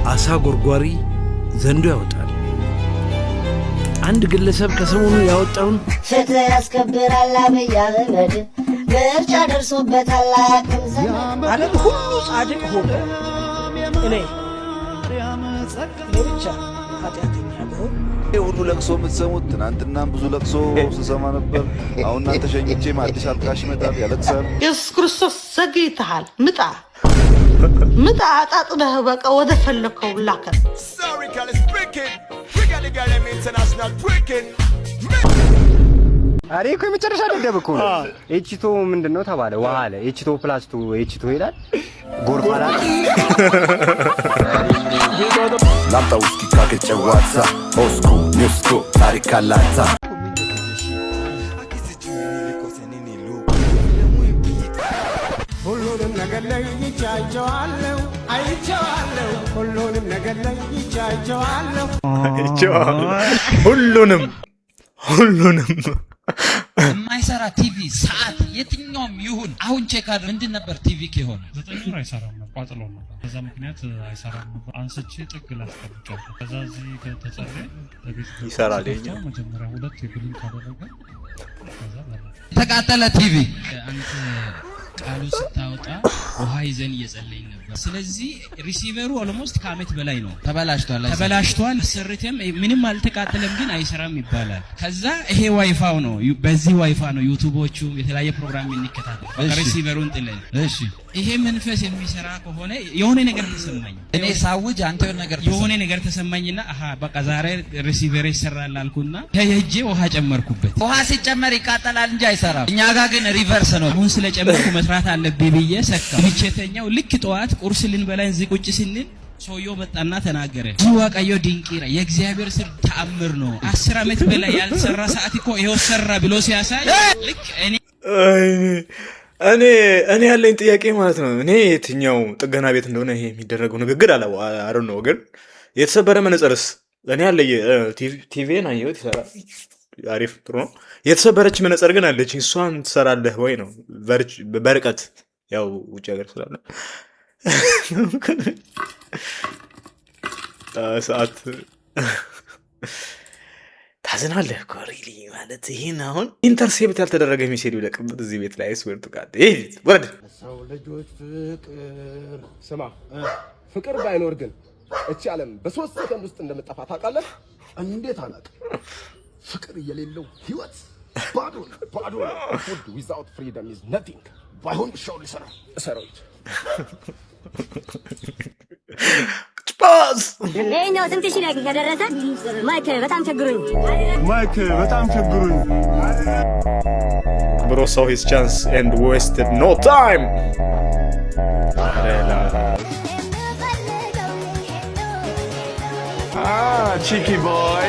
አሳ ጎርጓሪ ዘንዶ ያወጣል። አንድ ግለሰብ ከሰሞኑ ያወጣውን ፍትህ ያስከብራል አብይ አህመድ ምርጫ ደርሶበታል አያውቅም ዘመድ ዓለም ሁሉ ጻድቅ ሆኖ እኔ ብቻ ኃጢአተኛ ብሆን ሁሉ ለቅሶ የምትሰሙት ትናንትናም ብዙ ለቅሶ ስሰማ ነበር። አሁን እናንተ ሸኝቼም አዲስ አልቃሽ ይመጣል ያለቅሳል። ኢየሱስ ክርስቶስ ዘግይተሃል ምጣ አጣጥለህ በቃ ወደ ፈለከው ላከ አሬ እኮ የመጨረሻ ደደብ እኮ ነው። ኤችቶ ምንድነው ተባለ ውሃ አለ። ኤችቶ ፕላስቱ ኤችቶ ይላል ጎርፋላ ላምጣ ውስኪ ካከጨዋታ ኦስኩ ኒውስኩ ታሪክ አላታ ሁሉንም ነገር ላይ ይቻቸዋለሁ አይቻለሁ ሁሉንም ነገር ላይ ይቻቸዋለሁ ሁሉንም የማይሰራ ቲቪ ሰዓት የትኛውም ይሁን አሁን ቼክ አድርግ። ምንድን ነበር ቲቪ ከሆነ 9 ወር አይሰራም ነበር፣ ቋጥሎ ነበር። በዛ ምክንያት አይሰራም ነበር። አንስቼ ጥግ ላስቀምጫው። ከዛ እዚህ ከተጸለየ ለቤት ይሰራል። መጀመሪያ 2 የብሉን ካደረገ ከዛ ተቃጠለ ቲቪ። አንተ ቃሉ ስታወጣ ውሃ ይዘን እየጸለይን ነበር። ስለዚህ ሪሲቨሩ ኦልሞስት ከአመት በላይ ነው ተበላሽቷል። ሰርተም ምንም አልተቃጠለም ግን አይሰራም ይባላል። ከዛ ይሄ ዋይፋው ነው፣ በዚህ ዋይፋ ነው ዩቲዩቦቹ የተለያየ ፕሮግራም የሚከታተል። በቃ ሪሲቨሩን ጥለን እሺ ይሄ መንፈስ የሚሰራ ከሆነ የሆነ ነገር ተሰማኝ። እኔ ሳውጅ አንተ የሆነ ነገር ተሰማኝና አሃ በቃ ዛሬ ሪሲቨር ይሰራል አልኩና ሄጄ ውሃ ጨመርኩበት። ውሃ ሲጨመር ይቃጠላል እንጂ አይሰራም። እኛ ጋር ግን ሪቨርስ ነው። አሁን ስለጨመርኩ መስራት አለብኝ ብዬ ሰካ ብቻተኛው ልክ ጠዋት ቁርስ ልንበላን እዚህ ቁጭ ስንል ሰውየው መጣና ተናገረ። ዋቀዮ ድንቂራ የእግዚአብሔር ስር ተአምር ነው። 10 አመት በላይ ያልሰራ ሰዓት እኮ ይሄው ሰራ ብሎ ሲያሳይ ልክ እኔ ያለኝ ጥያቄ ማለት ነው፣ እኔ የትኛው ጥገና ቤት እንደሆነ ይሄ የሚደረገው ንግግር አረ ነው። ግን የተሰበረ መነጽርስ እኔ ያለ ቲቪን አየሁት ይሰራል፣ አሪፍ ጥሩ ነው። የተሰበረች መነጽር ግን አለች፣ እሷን ትሰራለህ ወይ ነው በርቀት ያው ውጭ ሀገር ስላለ ሰዓት ታዝናለህ እኮ ሪሊ ማለት ይሄን አሁን ኢንተርሴፕት ያልተደረገ ሚሴል ይለቅበት እዚህ ቤት ላይ ስወርቱ ቃል ወረድ ሰው ልጆች ፍቅር ባይኖር ግን እቺ ዓለም በ3 ሰከንድ ውስጥ እንደምጠፋ ታውቃለህ? እንዴት አላውቅም። ፍቅር የሌለው ህይወት ባዶ ነው። food without freedom is nothing። ባይሆን ሻው ሊሰራው ፓስ ለኛው ስንት ሺህ ላይ ከደረሰ ማይክ በጣም ቸግሩኝ bro saw his chance and wasted no time cheeky boy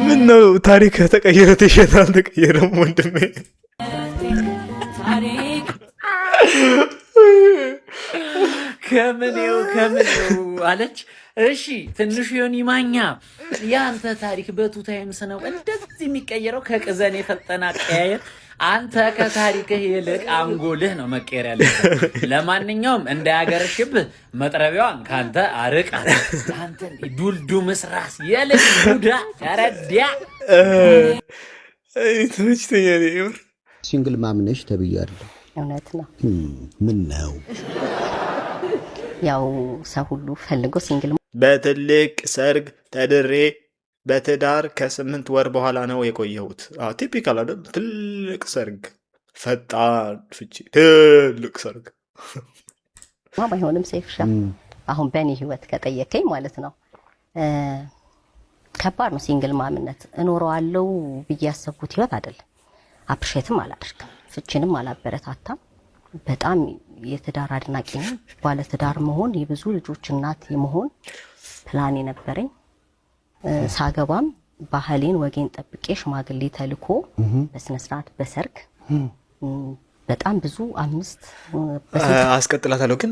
ምን ነው ታሪክ ተቀየረ ተሸታል ተቀየረም ወንድሜ ከመኔው አለች። እሺ ትንሹ ዮኒ ማኛ ያንተ ታሪክ በቱ ታይምስ ነው እንደዚህ የሚቀየረው ከቅዘን የፈጠና ቀያየር። አንተ ከታሪክህ ይልቅ አንጎልህ ነው መቀየር ያለበት። ለማንኛውም እንዳያገረሽብህ መጥረቢያዋን ካንተ አርቃት። አንተ ዱልዱምስ ራስ የልጅ ቡዳ ያረዲያ ተመችቶኛል። ሲንግል ማምነሽ ተብያለሁ። እውነት ነው። ምን ነው ያው ሰው ሁሉ ፈልጎ ሲንግል በትልቅ ሰርግ ተድሬ በትዳር ከ8 ወር በኋላ ነው የቆየሁት። ቲፒካል አይደል? ትልቅ ሰርግ፣ ፈጣን ፍቺ፣ ትልቅ ሰርግ ባይሆንም ሴፍሻ አሁን በእኔ ህይወት ከጠየቀኝ ማለት ነው ከባድ ነው ሲንግል ማምነት። እኖረዋለሁ ብዬ ያሰብኩት ህይወት አይደለም። አፕሪሼትም አላደርግም፣ ፍቺንም አላበረታታም። በጣም የትዳር አድናቂ ነኝ። ባለ ትዳር መሆን የብዙ ልጆች እናት የመሆን ፕላን የነበረኝ ሳገባም ባህሌን ወጌን ጠብቄ ሽማግሌ ተልኮ በስነ ስርዓት በሰርግ በጣም ብዙ 5 አስቀጥላታለሁ። ግን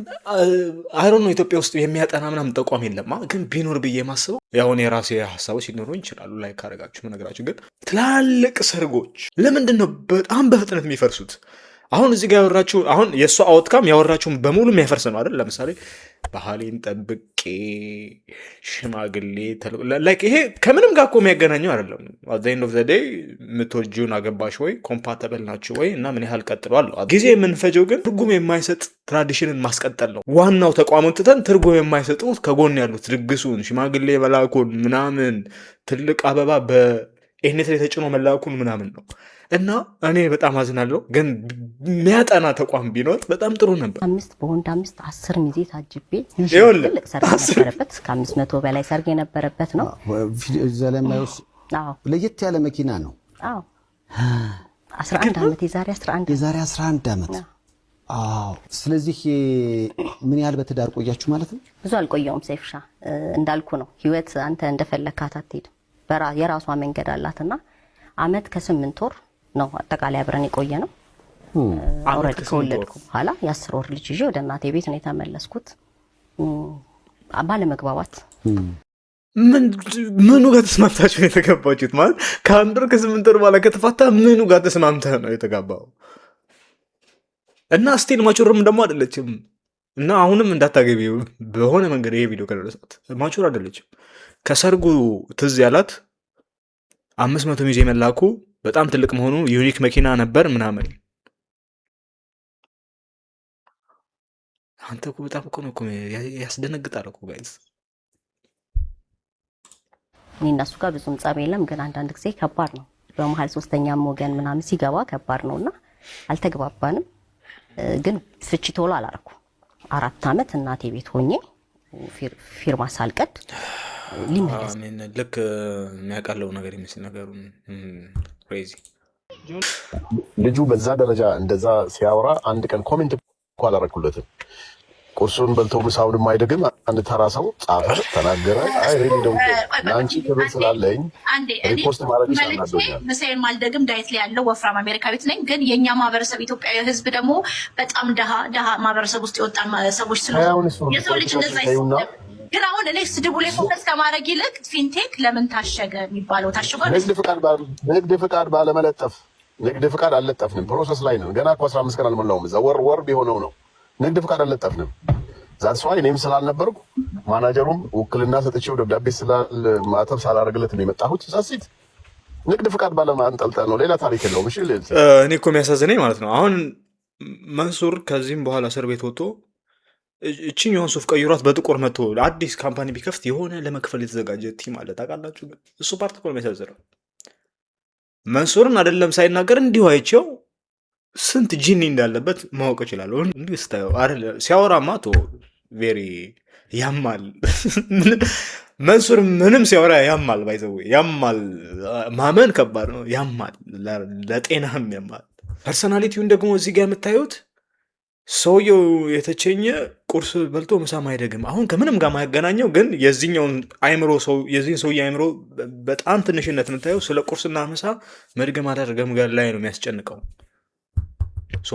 አይሮን ነው ኢትዮጵያ ውስጥ የሚያጠና ምናምን ተቋም የለም። ግን ቢኖር ብዬ ማስበው ያሁን የራሴ ሀሳቦች ሲኖሩኝ ይችላሉ ላይ ካረጋችሁ ነገራችሁ። ግን ትላልቅ ሰርጎች ለምንድን ነው በጣም በፍጥነት የሚፈርሱት? አሁን እዚህ ጋር ያወራችሁ አሁን የእሷ አውትካም ያወራችሁን በሙሉ የሚያፈርስ ነው አይደል? ለምሳሌ ባህሌን ጠብቄ ሽማግሌ ላይክ ይሄ ከምንም ጋር እኮ የሚያገናኘው አይደለም። አት ኤንድ ኦፍ ዘ ዴይ የምትወጂውን አገባሽ ወይ ኮምፓተብል ናችሁ ወይ እና ምን ያህል ቀጥሏል። ጊዜ የምንፈጀው ግን ትርጉም የማይሰጥ ትራዲሽንን ማስቀጠል ነው። ዋናው ተቋሙን ትተን ትርጉም የማይሰጡት ከጎን ያሉት ድግሱን፣ ሽማግሌ መላኩን ምናምን ትልቅ አበባ በኤኔት ላይ ተጭኖ መላኩን ምናምን ነው። እና እኔ በጣም አዝናለሁ። ግን የሚያጠና ተቋም ቢኖር በጣም ጥሩ ነበር። 5 በወንድ 5 10 ሚዜ ታጅቤ ትልቅ ሰርግ የነበረበት ከ500 በላይ ሰርግ የነበረበት ነው። ዘለማዩስ ለየት ያለ መኪና ነው። አዎ 11 ዓመት የዛሬ 11 ዓመት። አዎ ስለዚህ ምን ያህል በትዳር ቆያችሁ ማለት ነው? ብዙ አልቆየውም። ሰይፍሻ እንዳልኩ ነው ህይወት አንተ እንደፈለካት አትሄድም። የራሷ መንገድ አላትና ዓመት ከ8 ወር ነው አጠቃላይ አብረን የቆየ ነው። ኦሬዲ ከወለድኩ በኋላ የ10 ወር ልጅ ይዤ ወደ እናቴ ቤት ነው የተመለስኩት። ባለመግባባት ምኑ ጋር ተስማምታችሁ ነው የተጋባችሁት? ማለት ከ1 ወር ከ8 ወር በኋላ ከተፋታ ምኑ ጋር ተስማምተህ ነው የተጋባው? እና ስቲል ማቹርም ደግሞ አይደለችም። እና አሁንም እንዳታገቢ በሆነ መንገድ ይሄ ቪዲዮ ከደረሳት ማቹር አይደለችም። ከሰርጉ ትዝ ያላት 500 ሚዜ መላኩ በጣም ትልቅ መሆኑ ዩኒክ መኪና ነበር ምናምን። አንተ እኮ በጣም እኮ ነው ያስደነግጣል እኮ ጋይስ። እኔ እና እሱ ጋር ብዙም ጸብ የለም፣ ግን አንዳንድ ጊዜ ከባድ ነው። በመሀል ሶስተኛም ወገን ምናምን ሲገባ ከባድ ነውና አልተግባባንም። ግን ፍቺ ቶሎ አላረኩ። 4 ዓመት እናቴ ቤት ሆኜ ፊርማ ሳልቀድ ሊመለስ ልክ የሚያውቃለው ነገር የሚመስል ነገሩን ክሬዚ ልጁ በዛ ደረጃ እንደዛ ሲያወራ አንድ ቀን ኮሜንት እኮ አላረኩለትም። ቁርሱን በልቶ ምሳውን የማይደግም አንድ ተራ ሰው ጻፈ፣ ተናገረ። አይ ሬዲ ደው አንቺ ክብር ስላለኝ ሪፖስት ማድረግ ይችላል። ምሳዬን ማልደግም ዳይት ላይ ያለው ወፍራም አሜሪካዊት ነኝ። ግን የኛ ማህበረሰብ ኢትዮጵያዊ ህዝብ ደግሞ በጣም ደሃ ማህበረሰብ ውስጥ የወጣን ሰዎች ስለሆነ የሰው ልጅ እንደዛ ይሰጣል። ግን አሁን እኔ ስድቡ ላይ ፎከስ ከማድረግ ይልቅ ፊንቴክ ለምን ታሸገ የሚባለው ታሽጓል። ንግድ ፍቃድ ባለመለጠፍ ንግድ ፍቃድ አልለጠፍንም። ፕሮሰስ ላይ ነው። ገና እኮ 15 ቀን አልሞላውም። እዛ ወር ቢሆነው ነው ንግድ ፍቃድ አልለጠፍንም። ዛት ሰው እኔም ስላልነበርኩ ማናጀሩም ውክልና ሰጥቼው ደብዳቤ ማተብ ሳላደርግለት ነው የመጣሁት። ዛሲት ንግድ ፍቃድ ባለማንጠልጠል ነው። ሌላ ታሪክ የለውም። እሺ እኔ እኮ የሚያሳዝነኝ ማለት ነው አሁን መንሱር ከዚህም በኋላ እስር ቤት ወጥቶ እቺኛውን ሱፍ ቀይሯት በጥቁር መጥቶ አዲስ ካምፓኒ ቢከፍት የሆነ ለመክፈል የተዘጋጀ ቲም አለ ታውቃላችሁ። ግን እሱ ፓርት እኮ ነው የሚያሳዝነው። መንሱርን አይደለም ሳይናገር እንዲሁ አይቼው ስንት ጂኒ እንዳለበት ማወቅ እችላለሁ። እንዲሁ ስታየው አይደለ ሲያወራማ ቶ ቬሪ ያማል። መንሱር ምንም ሲያወራ ያማል። ባይዘው ያማል። ማመን ከባድ ነው። ያማል፣ ለጤናም ያማል። ፐርሰናሊቲውን ደግሞ እዚህ ጋር የምታዩት ሰውየው የተቸኘ ቁርስ በልቶ ምሳም አይደግም። አሁን ከምንም ጋር ማያገናኘው ግን የዚህኛውን አይምሮ የዚህን ሰውዬ አይምሮ በጣም ትንሽነት የምታየው ስለ ቁርስና ምሳ መድገም አደረገም ጋር ላይ ነው የሚያስጨንቀው።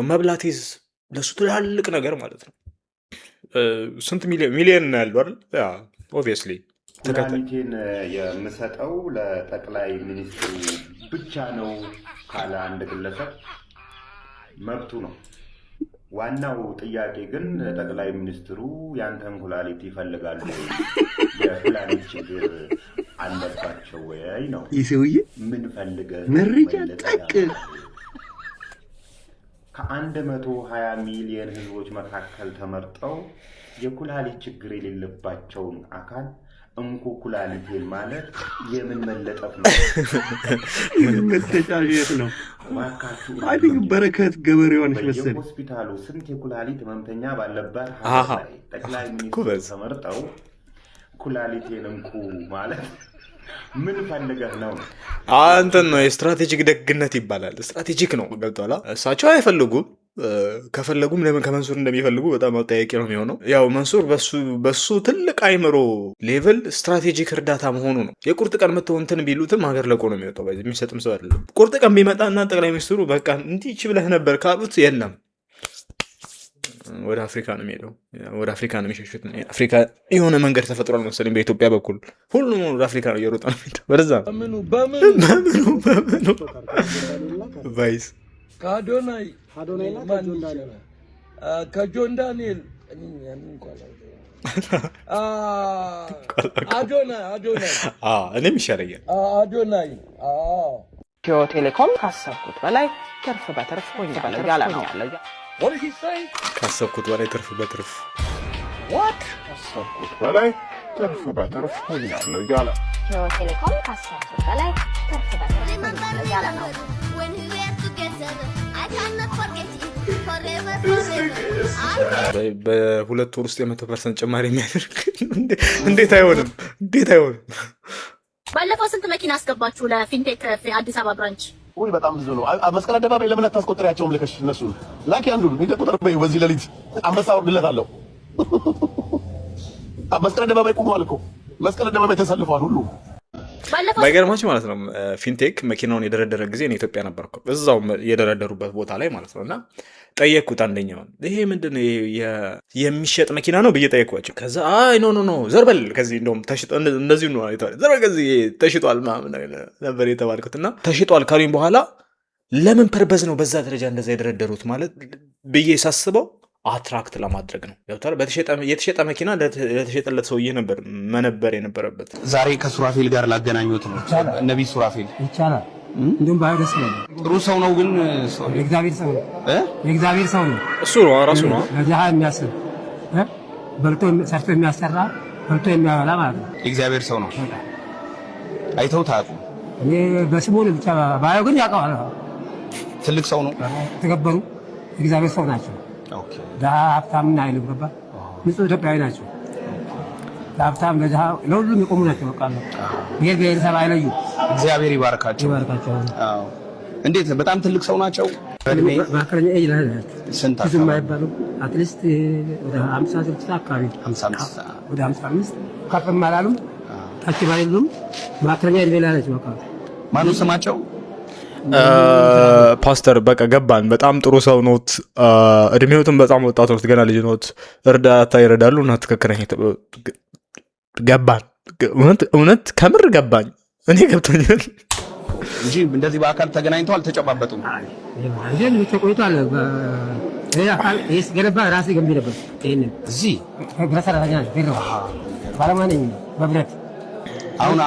መብላት ለሱ ትላልቅ ነገር ማለት ነው። ስንት ሚሊዮን ነው ያለው አይደል? ኦብቪየስሊ ኩላሊቴን የምሰጠው ለጠቅላይ ሚኒስትሩ ብቻ ነው ካለ አንድ ግለሰብ መብቱ ነው። ዋናው ጥያቄ ግን ጠቅላይ ሚኒስትሩ ያንተን ኩላሊት ይፈልጋሉ ወይ? የኩላሊት ችግር አለባቸው ወይ ነው። ይህ ሰውዬ ምን ፈልገህ መረጃ ጠቅ ከ120 ሚሊዮን ህዝቦች መካከል ተመርጠው የኩላሊት ችግር የሌለባቸውን አካል እንኩ ኩላሊቴን ማለት የምን መለጠፍ ነው? ምን መተጫየት ነው? አይ ቲንክ በረከት ገበሬዋን መሰለኝ። በየሆስፒታሉ ስንት የኩላሊት ህመምተኛ ባለባት ሀገር ላይ ጠቅላይ ሚኒስትሩ ተመርጠው ኩላሊቴን እንኩ ማለት ምን ፈልገህ ነው? አንተን ነው የስትራቴጂክ ደግነት ይባላል። ስትራቴጂክ ነው ገብቷላ። እሳቸው አይፈልጉም ከፈለጉም ለምን ከመንሱር እንደሚፈልጉ በጣም አጠያቂ ነው የሚሆነው። ያው መንሱር በሱ ትልቅ አይምሮ ሌቭል ስትራቴጂክ እርዳታ መሆኑ ነው። የቁርጥ ቀን መተው እንትን ቢሉትም ሀገር ለቆ ነው የሚወጣው። የሚሰጥም ሰው አይደለም። ቁርጥ ቀን ቢመጣ እና ጠቅላይ ሚኒስትሩ በቃ እንዲህ ብለህ ነበር ካሉት የለም ወደ አፍሪካ ነው የሚሄደው። ወደ አፍሪካ ነው የሚሸሹት። አፍሪካ የሆነ መንገድ ተፈጥሯል መሰለኝ በኢትዮጵያ በኩል ሁሉም ወደ አፍሪካ ነው እየሮጠ ነው የሚሄደው። ወደዛ በምኑ ቫይስ ከአዶናይ ከጆን ዳንኤል እኔም ይሻለኛል። አዶናይ ኢትዮ ቴሌኮም ካሰብኩት በላይ ትርፍ በትርፍ ሆኛል እያለ ነው። ካሰብኩት በላይ ትርፍ በትርፍ ካሰብኩት በላይ ትርፍ በትርፍ ሆኛል እያለ ኢትዮ ቴሌኮም ካሰብኩት በላይ ትርፍ በትርፍ ሆኛል እያለ ነው። በሁለት ወር ውስጥ 100% ጭማሪ የሚያደርግ እንዴት አይሆንም? እንዴት አይሆንም? ባለፈው ስንት መኪና አስገባችሁ ለፊንቴክ አዲስ አበባ ብራንች? ወይ በጣም ብዙ ነው። መስቀል አደባባይ ለምን አታስቆጥሪያቸውም? ልከሽ እነሱ ላኪ አንዱን ቁጥር በይ። በዚህ ሌሊት አንበሳ አውርድለታለሁ። መስቀል አደባባይ ቆመዋል እኮ መስቀል አደባባይ ተሰልፈዋል ሁሉ። ባይገርማችሁ ማለት ነው ፊንቴክ መኪናውን የደረደረ ጊዜ እኔ ኢትዮጵያ ነበርኩ፣ እዛው የደረደሩበት ቦታ ላይ ማለት ነው። እና ጠየቅኩት አንደኛውን ይሄ ምንድነው የሚሸጥ መኪና ነው ብዬ ጠየቅኳቸው። ከዛ አይ ኖ ዘርበል ከዚህ እንደውም ተሽጧል፣ እንደዚህ ነው አይቷል፣ ዘርበል ከዚህ ተሽጧል ምናምን ነበር የተባልኩት። እና ተሽጧል ካሉኝ በኋላ ለምን ፐርፐዝ ነው በዛ ደረጃ እንደዛ የደረደሩት ማለት ብዬ ሳስበው አትራክት ለማድረግ ነው። ያውታል የተሸጠ መኪና ለተሸጠለት ሰውዬ ነበር መነበር የነበረበት። ዛሬ ከሱራፌል ጋር ላገናኙት ነው። ነብይ ሱራፌል ይቻላል። እንደውም ባይደስ ነው። ጥሩ ሰው ነው ግን የእግዚአብሔር ሰው ነው። የእግዚአብሔር ሰው ነው። እሱ ነው ራሱ ነው። ለዚህ የሚያስብ በልቶ ሰርቶ የሚያሰራ በልቶ የሚያበላ ማለት ነው። የእግዚአብሔር ሰው ነው። አይተው ታቁ እኔ በስሙ ብቻ ባየው ግን ያውቀዋል። ትልቅ ሰው ነው። ተገበሩ የእግዚአብሔር ሰው ናቸው። ኦኬ ሀብታም እና አይልም ገባ ንጹህ ኢትዮጵያዊ ናቸው። ለሀብታም ለድሃ ለሁሉም የቆሙ ናቸው። በቃ ነው ብሔር ብሔረሰብ አይለዩ። እግዚአብሔር ይባርካቸው። አዎ እንዴት በጣም ትልቅ ሰው ናቸው። በእድሜ መካከለኛ ኤጅ ላይ ናቸው። ስንት ብዙ የማይባሉ አትሊስት ወደ 56 አካባቢ 55 ወደ 55 ከፍም አላሉም ታችም አይሉም። መካከለኛ እድሜ ላይ ናቸው። በቃ ማነው ስማቸው? ፓስተር በቃ ገባን። በጣም ጥሩ ሰው ኖት። እድሜዎትም በጣም ወጣት ኖት፣ ገና ልጅ ኖት። እርዳታ ይረዳሉ እና ትክክለኛ ገባን። እውነት ከምር ገባኝ። እኔ ገብቶኛል እንጂ እንደዚህ በአካል ተገናኝተው አልተጨባበጡም። ይሄን ተቆይቷል። ይሄስ ገለባ ራሴ ገንቢ ነበር። ይሄን እዚህ በሰራተኛ ቢሮ ባለማንኝ በብረት አሁን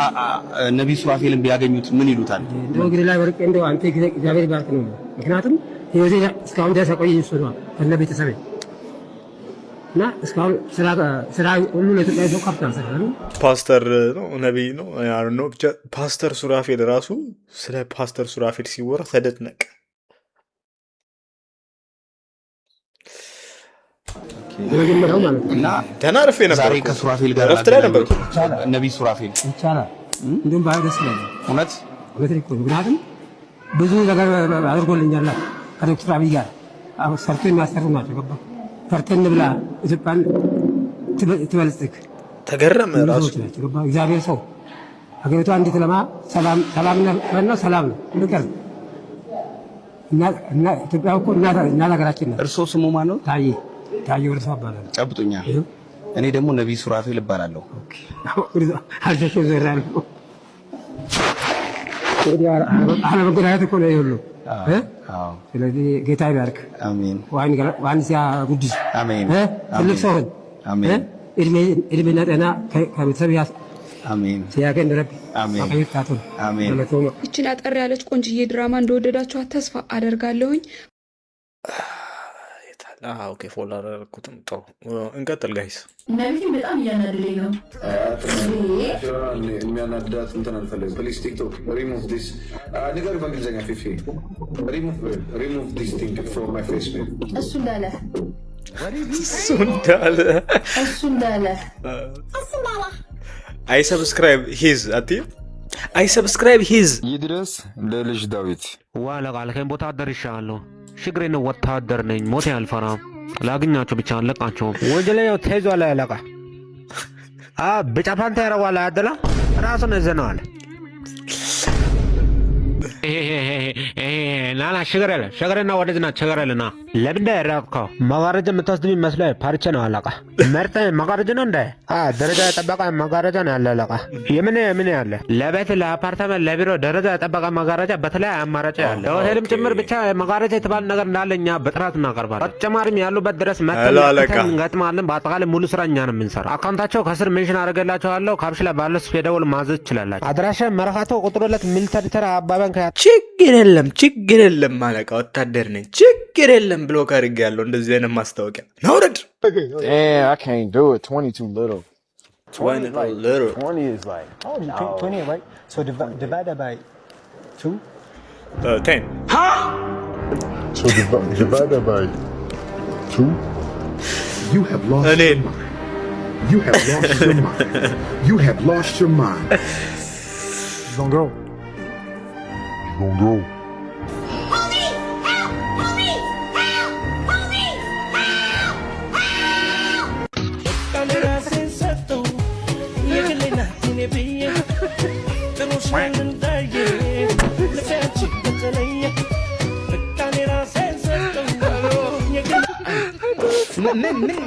ነብይ ሱራፌልን ቢያገኙት ምን ይሉታል? እንደው ግሪ ላይ ወርቄ እንደው አንተ እግዚአብሔር ባርክ ነው። ምክንያቱም ህይወቴ እስካሁን ድረስ ቆይ ይስሩ ከነ ቤተሰቤ እና እስካሁን ስራ ሁሉ ለኢትዮጵያ ሰው ካፕታል ሰራሉ። ፓስተር ነው ነብይ ነው ያር ነው ብቻ ፓስተር ሱራፌል ራሱ ስለ ፓስተር ሱራፌል ሲወራ ተደነቀ። የመጀመሪያው ማለት ነው። እና ተናርፌ ነበር ዛሬ ከሱራፌል ጋር ረፍት ላይ ነበር። ነብይ ሱራፌል ይቻላል። እንደውም ባይደስ ነው እውነት እኮ ምክንያቱም ብዙ ነገር አድርጎልኛል ከዶክተር አብይ ጋር አሁን ሰርቶ የሚያሰሩ ናቸው። ገባ ፈርተን ብላ ኢትዮጵያን ትበልጽግ ተገረመ ራሱ ገባ እግዚአብሔር ሰው ሀገሪቷ እንዴት ለማ ሰላም ነው ፍቅር እና ኢትዮጵያ እኮ እና ሀገራችን ነው። እርሶ ስሙ ማን ነው? ታዬ ወርሳ እባላለሁ። ጨብጡኛ። እኔ ደግሞ ነብይ ሱራፌል እባላለሁ። አልተሾ ዘራለሁ አለመገናኘት እኮ ነው ይሁሉ። ስለዚህ ጌታ ይባርክ። አሜን። ዋንስ ያ ጉድስ አሜን። ትልቅ ሰው ሁን። አሜን። እድሜና ጤና ከቤተሰብ ያስ አሜን። ሲያገኝ ረቢ አሜን። አሜን። ይችን አጠር ያለች ቆንጅዬ ድራማ እንደወደዳችኋት ተስፋ አደርጋለሁኝ። ኦኬ ፎሎ አደረኩትም። ጥሩ እንቀጥል ጋይስ። ነብይም በጣም እያናደደኝ ነው። የሚያናዳት እንትን አልፈልግም። ፕሊዝ ቲክቶክ ሪሙቭ ዲስ ነገር በእንግሊዝኛ ፊፊ ሪሙቭ ዲስ ቲንግ ፍሮም ማይ ፌስ እሱ እንዳለ አይ ሰብስክራይብ ሂዝ አትይም አይ ሰብስክራይብ ሂዝ ይድረስ ለልጅ ዳዊት ዋላ ቃልከኝ ቦታ አደርሻለሁ ሽግሬን ወታደር ነኝ ሞቴ አልፈራም ላግኛቸው ብቻ አለቃቸው ወንጀለኛው ተይዟል አለቃ ብጫ ፓንታ ያረዋል አደላ ራሱን እዘነዋል ናና ሸገረና ወደዝና ሸገረልና ለምን ያራቅከው መጋረጃ የምትወስድብኝ መስሎህ ፓርቼ ነው አለቃ መርጠህ መጋረጃ ነው እንደ ደረጃ የጠበቀ መጋረጃ ነው ያለ አለቃ የምን ያለ ለቤት ለአፓርትመንት ለቢሮ ደረጃ የጠበቀ መጋረጃ በተለይ አማራጭ ያለ ለሆቴልም ጭምር ብቻ መጋረጃ የተባለ ነገር እንዳለ እኛ በጥራት እናቀርባለን በተጨማሪም ያሉበት ድረስ መጥተን እንገጥማለን በአጠቃላይ ሙሉ ስራ እኛ ነው የምንሰራው አካውንታቸው ከስር ሜንሽን አደርግላቸዋለሁ ካብሽ ላይ ባለ ስፔደውል ማዘዝ ትችላላችሁ አድራሻ መርካቶ ቁጥር 2 ሚሊተሪ ተራ አባባን ችግር የለም አለቃ ወታደር ነኝ ችግር የለም ብሎ ካርግ ያለው እንደዚህ አይነት ማስታወቂያ ነውረድ I can't do it 20 too little 20 little 20 is like 20 right so divided by 2 10 So divided by 2 you have lost your mind you have lost your mind you have lost your mind you gonna go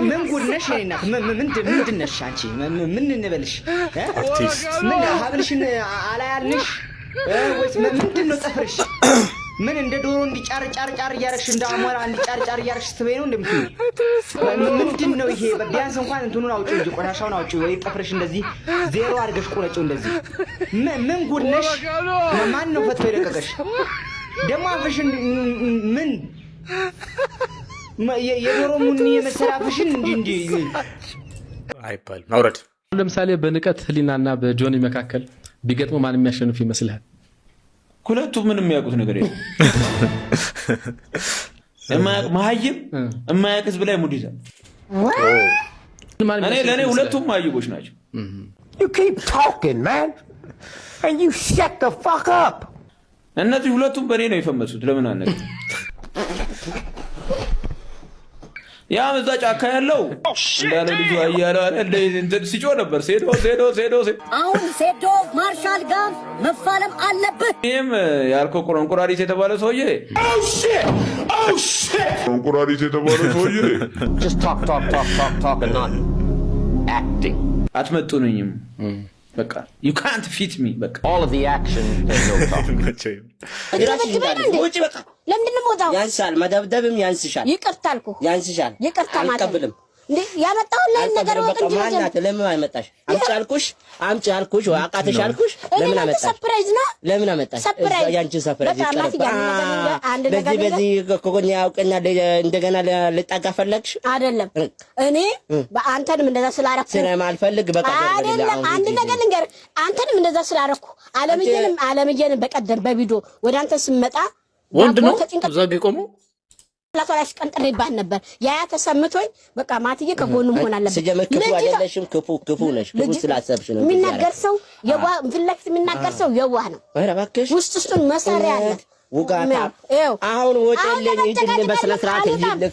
ምን ጉድ ነሽ የኔ እናት ምንድን ነሽ አንቺ ምን እንበልሽ ምን ሀብልሽን አላያልንሽ ወይስ ምንድን ነው ጥፍርሽ ምን እንደ ዶሮ እንዲጫር እያረግሽ እንደ አሞራ እንዲጫር እያረግሽ ትበይ ነው እንደምትይ ምንድን ነው ይሄ ቢያንስ እንኳን እንትኑን አውጪው እንጂ ቆሻሻውን አውጪው ወይ ጥፍርሽ እንደዚህ ዜሮ አድርገሽ ቁረጪው እንደዚህ ምን ጉድ ነሽ ማን ነው ፈትቶ የለቀቀሽ ደግሞ አፍሽን ምን የዶሮ ሙኒ የመሰላፍሽን እንጂ አይባልም አውረድ ለምሳሌ በንቀት ህሊናና በጆኒ መካከል ቢገጥሙ ማን የሚያሸንፍ ይመስልሃል ሁለቱ ምንም የሚያውቁት ነገር የለም ማህይም የማያውቅ ህዝብ ላይ ሙድ ይዛል ለእኔ ሁለቱም ማይቦች ናቸው You keep talking man and you shut the fuck up እነዚህ ሁለቱም በእኔ ነው የፈመሱት ለምን አነገ ያ መዛ ጫካ ያለው እንዳለ ልጅ አያለ እንደ ሲጮ ነበር ሴዶ አሁን ሴዶ ማርሻል ጋር መፋለም አለበት ይሄም ያልከው ቆንቆራሪት የተባለ ሰውዬ ቆንቆራሪት የተባለ ሰውዬ just talk and not acting አትመጡኝም በቃ you can't fit me በቃ all of the action there's no talking ውጪ በቃ ለምን ሞታው ያንሳል መደብደብም ያንስሻል ይቅርታልኩ ያንስሻል ይቅርታ ማለት አልቀበልም እንዴ ያመጣው ላይ ነገር ወቅ እንጂ ማናት ለምን አይመጣሽ አምጪ አልኩሽ ወይ አቃተሽ አልኩሽ ለምን አመጣሽ ሰርፕራይዝ ነው ለምን አመጣሽ ያንቺ ሰርፕራይዝ አንድ ነገር በዚህ ኮኮኛ አውቀኛ እንደገና ልጣጋ ፈለግሽ አይደለም እኔ በአንተንም እንደዛ ስላረኩ ስለማልፈልግ በቃ አይደለም አንድ ነገር ልንገር አንተንም እንደዛ ስላረኩ አለምዬንም በቀደም በቪዲዮ ወደ አንተ ስመጣ ወንድ ነው ዛግ ቆሞ ላቷላሽ ቀንጥሬ ባል ነበር ያ ተሰምቶኝ በቃ ማትዬ ከጎኑ መሆን አለበት ሲጀመር ክፉ አይደለሽም ክፉ ነሽ ክፉ ስላሰብሽ ነው የሚናገር ሰው የዋህ ፍለክት የሚናገር ሰው የዋህ ነው ኧረ እባክሽ ውስጡን መሳሪያ አለ ውጋታ አሁን ወጪልኝ እንጂ በስነ ስርዓት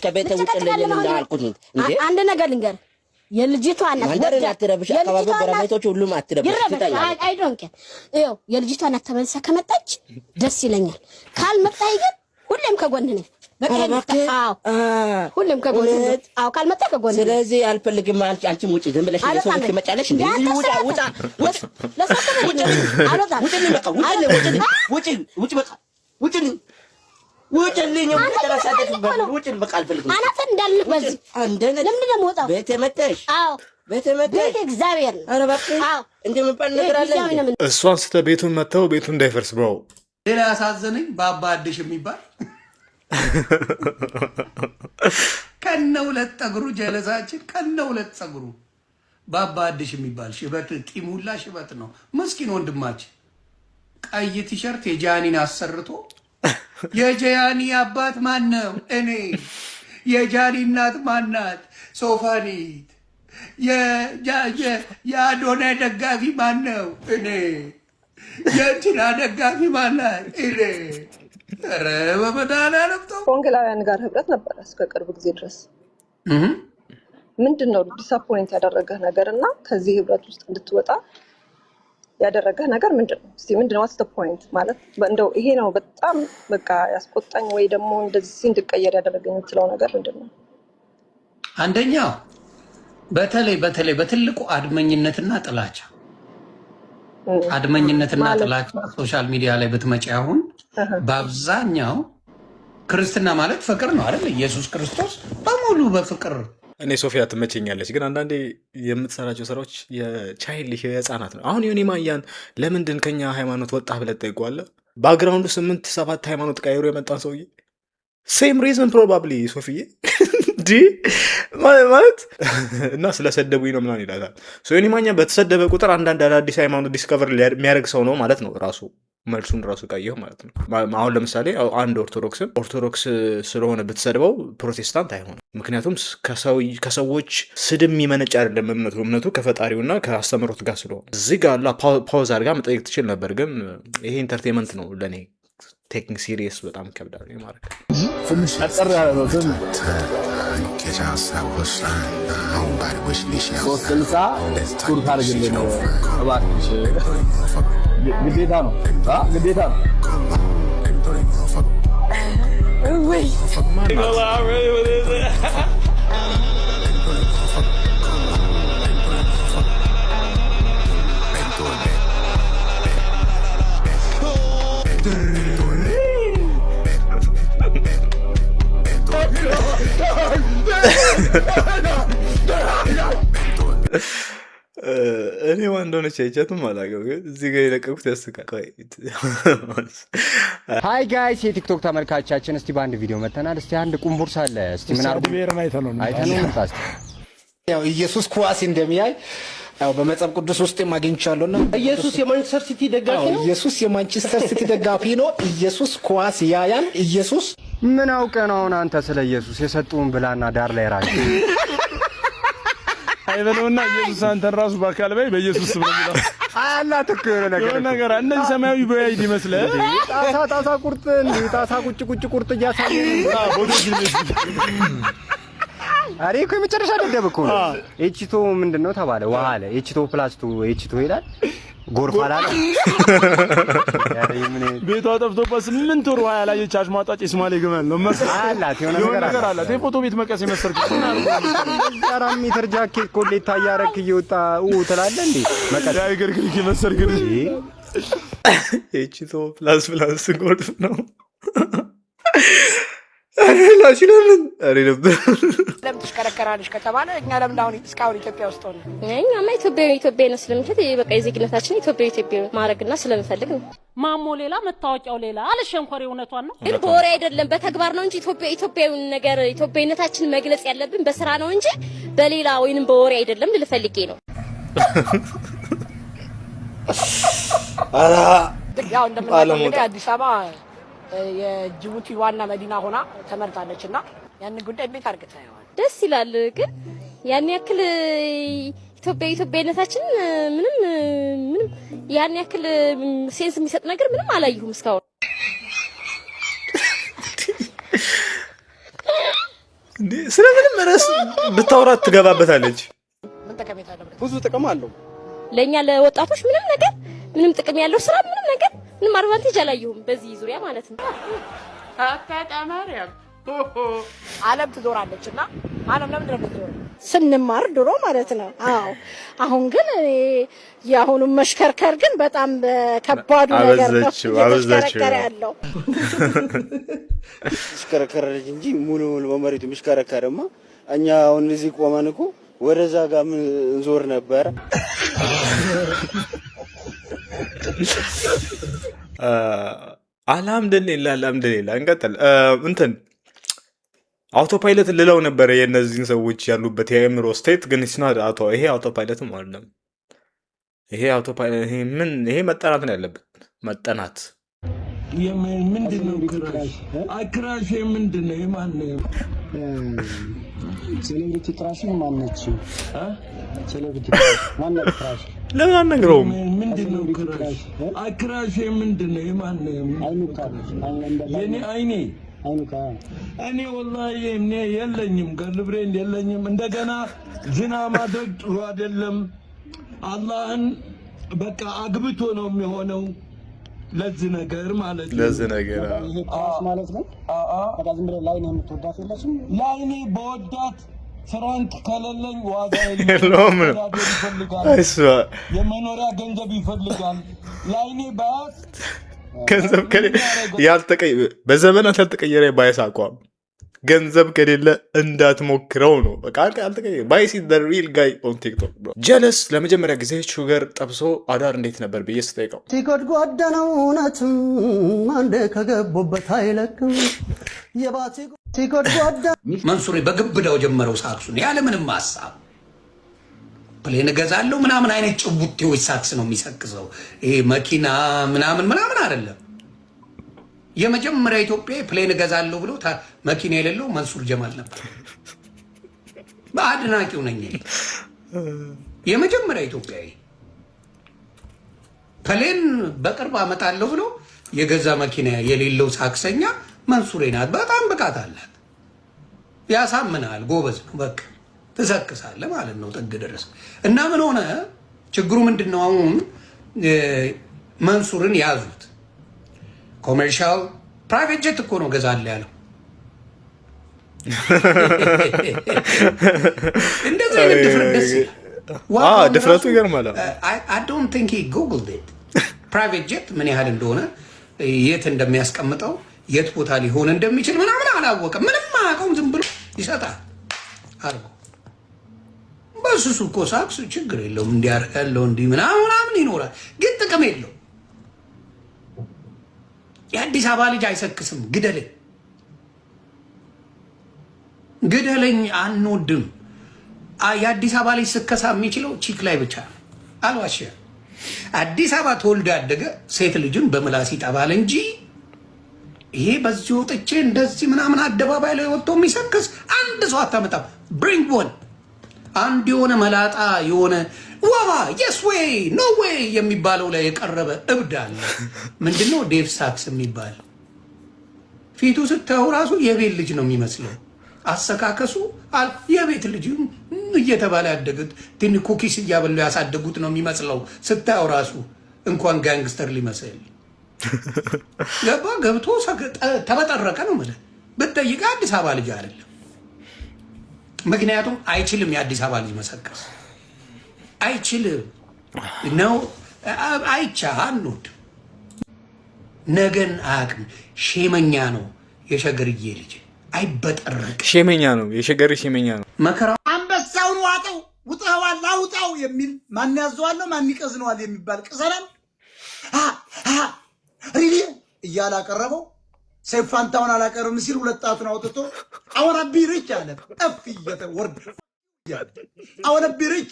ከቤተ ውጪልኝ እንዳልኩት እንዴ አንድ ነገር ልንገር የልጅቷ እናት ወደ አትረብሽ አካባቢ ጎረቤቶች ሁሉም አትረብሽ አይ ዶንት ኬር የልጅቷ እናት ተመልሳ ከመጣች ደስ ይለኛል ካልመጣይ ግን ሁሌም ከጎን ነኝ ሁሌም ከጎን ካልመጣ ከጎን ስለዚህ አልፈልግም አንቺም ውጪ ዝም ብለሽ ሰው ትመጫለሽ እንዴ ውጭልኝ ውጭልኝ በቃ አልፈልግም አናተን እንዳልልህ በዚህ ለምን ነው የምወጣው ቤቴ መጣሽ ቤቴ እግዚአብሔር ኧረ እባክህ እንደምባል ነገር አለ እሷን ስተ ቤቱን መተው ቤቱ እንዳይፈርስ ብለው ሌላ ያሳዘነኝ ባባ አዲሽ የሚባል ከነ ሁለት ፀጉሩ ጀለሳችን ከነ ሁለት ፀጉሩ ባባ አዲሽ የሚባል ሽበት ጢሙላ ሽበት ነው ምስኪን ወንድማችን ቀይ ቲሸርት የጃኒን አሰርቶ የጃኒ አባት ማን ነው እኔ የጃኒ እናት ማናት ሶፋኒት የአዶና ደጋፊ ማን ነው እኔ የእንትና ደጋፊ ማናት እኔ ኧረ በመድኃኒዓለም ተው። ከወንጌላውያን ጋር ህብረት ነበረ እስከ ቅርብ ጊዜ ድረስ። ምንድነው ዲስአፖይንት ያደረገህ ነገር እና ከዚህ ህብረት ውስጥ እንድትወጣ ያደረገህ ነገር ምንድነው? እስቲ ምንድነው ዋትስ ዘ ፖይንት ማለት እንደው ይሄ ነው በጣም በቃ ያስቆጣኝ ወይ ደግሞ እንደዚህ እንድቀየር ያደረገኝ የምትለው ነገር ምንድነው? አንደኛው በተለይ በትልቁ አድመኝነትና ጥላቻ ጥላቻ ሶሻል ሚዲያ ላይ ብትመጪ አሁን በአብዛኛው ክርስትና ማለት ፍቅር ነው አይደል? ኢየሱስ ክርስቶስ በሙሉ በፍቅር እኔ ሶፊያ ትመቸኛለች፣ ግን አንዳንዴ የምትሰራቸው ስራዎች የቻይልድ የህፃናት ነው። አሁን ዮኒ ማኛን ለምንድን ከኛ ሃይማኖት ወጣ ብለህ ትጠይቀዋለህ? ባክግራውንዱ 8-7 ሃይማኖት ቀይሮ የመጣን ሰውዬ ሴም ሪዝን ፕሮባብሊ ሶፊዬ ማለት እና ስለሰደቡኝ ነው ምናምን ይላታል። ዮኒ ማኛ በተሰደበ ቁጥር አንዳንድ አዳዲስ ሃይማኖት ዲስከቨር የሚያደርግ ሰው ነው ማለት ነው። ራሱ መልሱን ራሱ ቀየው ማለት ነው። አሁን ለምሳሌ አንድ ኦርቶዶክስ ስለሆነ ብትሰድበው ፕሮቴስታንት አይሆንም። ምክንያቱም ከሰዎች ስድብ የሚመነጭ አይደለም እምነቱ ከፈጣሪውና ከአስተምህሮት ጋር ስለሆነ። እዚህ ጋር ፓውዝ አድርጋ መጠየቅ ትችል ነበር፣ ግን ይሄ ኢንተርቴንመንት ነው ለእኔ። ቴኪንግ ሲሪየስ በጣም ከብዳል ማድረግ ግዴታ ነው ግዴታ ነው። እኔ ማን እንደሆነች አይቻትም አላውቅም፣ ግን እዚህ ጋር የለቀቁት ያስቃል። ሃይ ጋይስ የቲክቶክ ተመልካቾቻችን፣ እስቲ በአንድ ቪዲዮ መተናል። እስቲ አንድ ቁምቡርስ አለ። እስቲ ምን አርጉ አይተነው እንታስ ያው ኢየሱስ ኳስ እንደሚያይ ያው በመጽሐፍ ቅዱስ ውስጥ ማግኝቻለሁና ኢየሱስ የማንቸስተር ሲቲ ደጋፊ ነው። ኢየሱስ የማንቸስተር ሲቲ ደጋፊ ነው። ኢየሱስ ኳስ ያያል። ኢየሱስ ምን አውቀህ ነው አሁን አንተ ስለ ኢየሱስ የሰጡን ብላና ዳር ላይ ራቅ አይበለውና ኢየሱስ አንተን ራሱ በአካል በይ በኢየሱስ ስም ነው የሚለው አላህ ተከረ ነገር እነዚህ ሰማያዊ በያይድ ይመስላል። ጣሳ ቁርጥ እንዴ ጣሳ ቁጭ ቁርጥ እያሳየ ቦዶ ጅልስ አሬ እኮ የመጨረሻ ደደብ እኮ ነው። ኤችቶ ምንድነው ተባለ? ውሃ አለ። ኤችቶ ፕላስ ቱ ኤችቶ ይላል። ጎርፍ አላለ። ቤቷ ጠፍቶባት 8 ወር ውሃ ያላየች አሽሟጣጭ ስማሌ ግመል ነው አላት። የሆነ ነገር አላት። የፎቶ ቤት መቀስ የመሰርክ አራት ሜትር ጃኬት ኮሌታ እያረክ እየወጣ ትላለህ እንዴ? መቀስ ያይገርግልክ የመሰርክ ኤችቶ ፕላስ ጎርፍ ነው። ላሽ ለምን አሬ ነበር ለምን ተሽከረከራለሽ ከተባለ እኛ ለምን አሁን እስካሁን ኢትዮጵያ ውስጥ ሆነ እኛማ ኢትዮጵያ ነው ስለምንችል በቃ የዜግነታችን ኢትዮጵያ ማድረግና ስለምፈልግ ነው። ማሞ ሌላ መታወቂያው ሌላ አለሽ እንኳን እውነቷን ነው። ግን በወሬ አይደለም በተግባር ነው እንጂ ኢትዮጵያዊውን ነገር ኢትዮጵያዊነታችን መግለጽ ያለብን በስራ ነው እንጂ በሌላ ወይንም በወሬ አይደለም ልፈልጌ ነው። ያው እንደምናውቀው አዲስ አበባ የጅቡቲ ዋና መዲና ሆና ተመርጣለችና ያን ጉዳይ እንዴት አርገታ ያው ደስ ይላል። ግን ያን ያክል ኢትዮጵያዊነታችን ምንም ያን ያክል ሴንስ የሚሰጥ ነገር ምንም አላየሁም እስካሁን። እንዴ ስለምንም ራስ ብታወራት ትገባበታለች። ምን ጠቀሜታ አለው? ብዙ ጥቅም አለው ለኛ ለወጣቶች ምንም ጥቅም ያለው ስራ ምንም ነገር ምንም አድቫንቴጅ አላየሁም በዚህ ዙሪያ ማለት ነው። አታጣማሪያም ዓለም ትዞራለችና ዓለም ለምን እንደምትዞር ስንማር ድሮ ማለት ነው። አዎ አሁን ግን የአሁኑ መሽከርከር ግን በጣም ከባዱ ነገር ነው። መሽከርከር ያለው መሽከርከር እንጂ ሙሉ በመሬቱ መሽከርከርማ እኛ አሁን እዚህ ቆመን እኮ ወደዛ ጋር ምን እንዞር ነበር። አልሐምዱሊላህ እንቀጥል። እንትን አውቶ ፓይለት ልለው ነበር የእነዚህን ሰዎች ያሉበት የአእምሮ ስቴት ግን ይሄ አውቶ ፓይለትም አይደለም። ይሄ መጠናት ነው ያለበት መጠናት። ምንድነው ክራሽ? ክራሽ ምንድነው? የማን ሴሌብሪቲ ክራሽ ማነች? ሴሌብሪቲ ክራሽ ማነች? ክራሽ ለምን አነግረውም? ምንድነው ክራሽ? አክራሽ ምንድነው? የማን የኔ አይኔ እኔ ወላሂ እኔ የለኝም ገርልፍሬንድ የለኝም። እንደገና ዝና ማድረግ ጥሩ አይደለም። አላህን በቃ አግብቶ ነው የሚሆነው ለዚህ ነገር ማለት ነው። ለዚህ ነገር ማለት ነው። በቃ ዝም ብለህ ላይኔ የምትወዳት የለሽም? ላይኔ በወዳት ፍራንክ ከሌለኝ ዋጋ የለውም። የመኖሪያ ገንዘብ ይፈልጋል። ላይኔ ባያት ገንዘብ ከሌለ በዘመናት ያልተቀየረ ባይስ አቋም ገንዘብ ከሌለ እንዳትሞክረው ነው። በቃ አልተቀየረ ባይስ ኢዝ ዘ ሪል ጋይ ኦን ቲክቶክ ብሮ። ጀለስ ለመጀመሪያ ጊዜ ሹገር ጠብሶ አዳር እንዴት ነበር ብዬ ስጠይቀው ሲጎድጓዳ ነው እውነትም አንዴ ከገቡበት አይለቅም። ሲጎድጓዳ መንሱሬ በግብዳው ጀመረው ሳክሱን ያለምንም ሀሳብ ፕሌን እገዛለሁ ምናምን አይነት ጭቡቴዎች ሳክስ ነው የሚሰክሰው። ይሄ መኪና ምናምን አይደለም። የመጀመሪያ ኢትዮጵያ ፕሌን እገዛለሁ ብሎ መኪና የሌለው መንሱር ጀማል ነበር። በአድናቂው ነኝ። የመጀመሪያ ኢትዮጵያዊ ፕሌን በቅርብ አመጣለሁ ብሎ የገዛ መኪና የሌለው ሳክሰኛ መንሱሬ ናት። በጣም ብቃት አላት። ያሳምናል። ጎበዝ ነው። በቃ ትሰክሳለህ ማለት ነው ጥግ ድረስ። እና ምን ሆነ ችግሩ ምንድነው? አሁን መንሱርን ያዙት። ኮሜርሻል ፕራይቬት ጀት እኮ ነው ገዛለ ያለው። እንደዚህ አይነት ድፍረት ደስ ይላል። ድፍረቱ ይገርማል። I don't think he googled it። ፕራይቬት ጀት ምን ያህል እንደሆነ የት እንደሚያስቀምጠው የት ቦታ ሊሆን እንደሚችል ምናምን አላወቀም። ምንም አያውቀውም። ዝም ብሎ ይሰጣል አርጎ በሱሱ እኮ ሳክስ ችግር የለውም። እንዲያርጋለው እንዲ ምናምን ይኖራል፣ ግን ጥቅም የለው። የአዲስ አበባ ልጅ አይሰክስም። ግደለኝ አንወድም። የአዲስ አበባ ልጅ ስከሳ የሚችለው ቺክ ላይ ብቻ አልዋሽ። አዲስ አበባ ተወልዶ ያደገ ሴት ልጅን በምላስ ይጠባል እንጂ ይሄ በዚህ ወጥቼ እንደዚህ ምናምን አደባባይ ላይ ወጥቶ የሚሰክስ አንድ ሰው አታመጣም። ብሪንግ ወን አንድ የሆነ መላጣ የሆነ ዋዋ የስ ዌይ ኖ ዌይ የሚባለው ላይ የቀረበ እብድ አለ። ምንድነው ዴቭ ሳክስ የሚባል ፊቱ ስታዩ ራሱ የቤት ልጅ ነው የሚመስለው። አሰካከሱ የቤት ልጅ እየተባለ ያደጉት ትን ኩኪስ እያበሉ ያሳደጉት ነው የሚመስለው። ስታዩ ራሱ እንኳን ጋንግስተር ሊመስል ገባ ገብቶ ተበጠረቀ ነው ማለት ብትጠይቅ አዲስ አበባ ልጅ አይደለም። ምክንያቱም አይችልም። የአዲስ አበባ ልጅ መሰከስ አይችልም ነው። አይቻ አንድ ነገን አያውቅም። ሼመኛ ነው የሸገርዬ ልጅ። አይበጠረቅ ሼመኛ ነው የሸገር ሼመኛ ነው። መከራ አንበሳውን ዋጠው ውጣዋል አውጣው የሚል ማን ያዘዋል ማን ይቀዝነዋል የሚባል ቅዘናም ሪሊ እያለ አቀረበው። ሰይፉ ፋንታውን አላቀርም ሲል ሁለት ጣቱን አውጥቶ አወራ ቢሪች አለ። ጠፍ እየተወርድ አወራ ቢሪች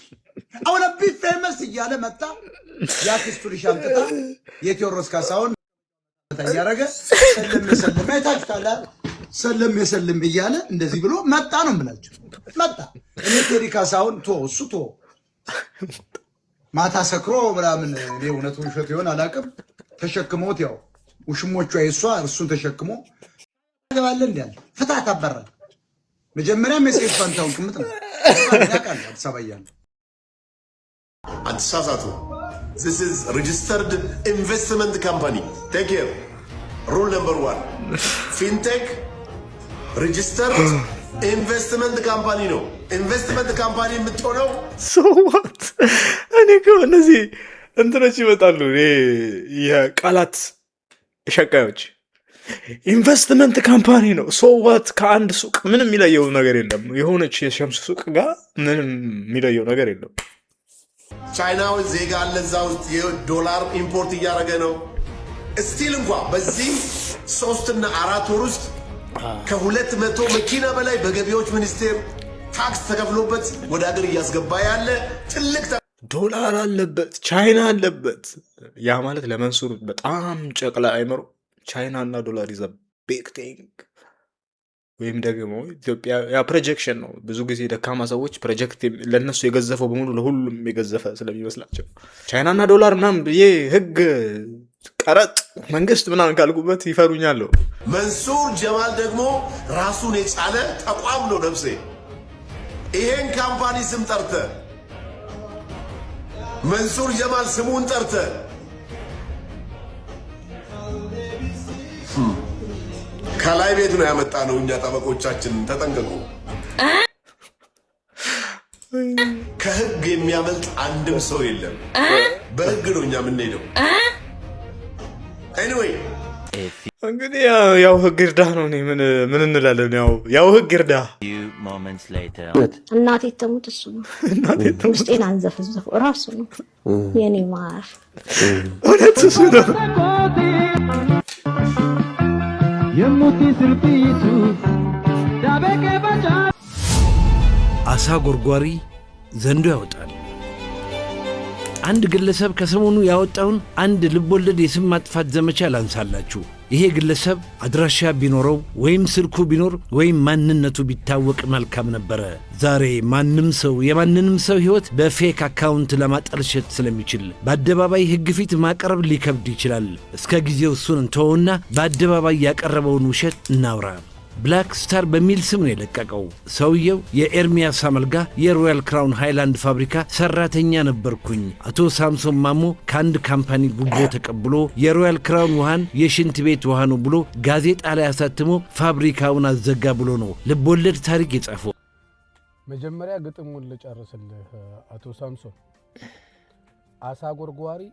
አወራ ቢ ፌመስ እያለ መጣ። ያክስቱ ልጅ አምጥታ የቴዎድሮስ ካሳሁን ታያረገ ሰለም አይታችኋል። ሰለም እያለ እንደዚህ ብሎ መጣ ነው የምላችሁ። መጣ እኔ ቴዲ ካሳሁን እሱ ማታ ሰክሮ ምናምን እኔ እውነቱን ውሸት ይሆን አላውቅም። ተሸክሞት ያው ውሽሞቹ አይሷ እርሱን ተሸክሞ ገባለ እንዲያለ ፍታት አበራ። መጀመሪያም የሰይፉ ፋንታውን ቅምጥ ነው ያቃል አዲስ አበባ ያለ አትሳሳቱ። This is registered investment company. Take care. Rule number 1. Fintech registered investment company ነው። ኢንቨስትመንት ካምፓኒ የምትሆነው ሰዋት እኔ ከእነዚህ እንትኖች ይመጣሉ። የቃላት ሸቃዮች ኢንቨስትመንት ካምፓኒ ነው። ሶዋት ከአንድ ሱቅ ምንም የሚለየው ነገር የለም። የሆነች የሸምስ ሱቅ ጋር ምንም የሚለየው ነገር የለም። ቻይናዊ ዜጋ አለ እዛ ውስጥ የዶላር ኢምፖርት እያደረገ ነው። ስቲል እንኳ በዚህ 3 እና 4 ወር ውስጥ ከ200 መኪና በላይ በገቢዎች ሚኒስቴር ታክስ ተከፍሎበት ወደ ሀገር እያስገባ ያለ ትልቅ ዶላር አለበት፣ ቻይና አለበት። ያ ማለት ለመንሱር በጣም ጨቅላ አይምሮ ቻይና እና ዶላር ይዘ ቢግ ቲንግ ወይም ደግሞ ኢትዮጵያ ያ ፕሮጀክሽን ነው። ብዙ ጊዜ ደካማ ሰዎች ፕሮጀክት ለነሱ የገዘፈው በሙሉ ለሁሉም የገዘፈ ስለሚመስላቸው ቻይናና ዶላር ምናምን ብዬ ህግ ቀረጥ መንግስት ምናምን ካልኩበት ይፈሩኛል። መንሱር ጀማል ደግሞ ራሱን የቻለ ተቋም ነው። ነፍሴ ይሄን ካምፓኒ ስም ጠርተ መንሱር ጀማል ስሙን ጠርተ ከላይ ቤት ነው ያመጣ ነው። እኛ ጠበቆቻችን ተጠንቀቁ። ከህግ የሚያመልጥ አንድም ሰው የለም። በህግ ነው እኛ የምንሄደው። ኤኒዌይ እንግዲህ ያው ህግ ይርዳ ነው። እኔ ምን እንላለን? ያው ህግ ይርዳ። እናቴ ተሙት እሱ ነው ውስጤን አንዘፈዘፈ ራሱ ነው የኔ ማር እውነት እሱ ነው። አሳ ጎርጓሪ ዘንዶ ያወጣል። አንድ ግለሰብ ከሰሞኑ ያወጣውን አንድ ልቦለድ የስም ማጥፋት ዘመቻ ላንሳላችሁ። ይሄ ግለሰብ አድራሻ ቢኖረው ወይም ስልኩ ቢኖር ወይም ማንነቱ ቢታወቅ መልካም ነበረ። ዛሬ ማንም ሰው የማንንም ሰው ሕይወት በፌክ አካውንት ለማጠልሸት ስለሚችል በአደባባይ ሕግ ፊት ማቅረብ ሊከብድ ይችላል። እስከ ጊዜው እሱን እንተወውና በአደባባይ ያቀረበውን ውሸት እናውራ። ብላክ ስታር በሚል ስም ነው የለቀቀው። ሰውየው የኤርሚያስ አመልጋ የሮያል ክራውን ሃይላንድ ፋብሪካ ሰራተኛ ነበርኩኝ፣ አቶ ሳምሶን ማሞ ከአንድ ካምፓኒ ጉቦ ተቀብሎ የሮያል ክራውን ውሃን የሽንት ቤት ውሃ ነው ብሎ ጋዜጣ ላይ አሳትሞ ፋብሪካውን አዘጋ ብሎ ነው ልቦለድ ታሪክ የጻፈው። መጀመሪያ ግጥሙን ልጨርስልህ አቶ ሳምሶን። አሳ ጎርጓሪ